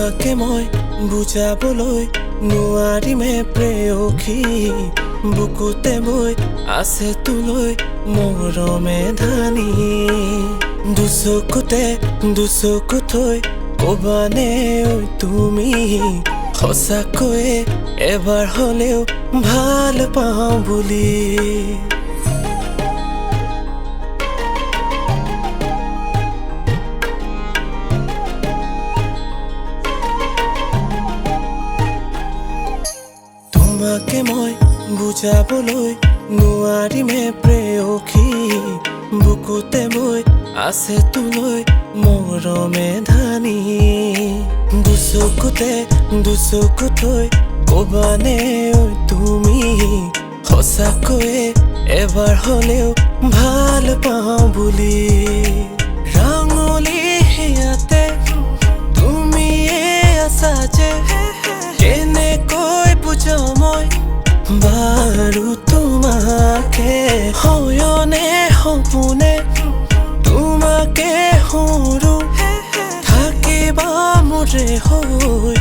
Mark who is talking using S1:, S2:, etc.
S1: তোমাকে মই বুজাবলৈ নোৱাৰিমে প্ৰেয়সী বুকুতে বৈ আছে তোলৈ মৰমে ধানি দুচকু থৈ কবানে ঐ তুমি সঁচাকৈয়ে এবাৰ হলেও ভাল পাওঁ বুলি তোমাকে মই বুজাবলৈ নোৱাৰিমে প্ৰেয়সী বুকুতে বৈ আছে তোলৈ মৰমে ধানি দুচকু থৈ কবানে ঐ তুমি সঁচাকৈয়ে এবাৰ হলেও ভাল পাওঁ বুলি ৰাঙলী হিয়াতে তুমিয়ে আছা যে কেনেকৈ বুজাও মই বাৰু তোমাকে শয়নে সপোনে তোমাকে সৰু থাকিবা মোৰে হৈ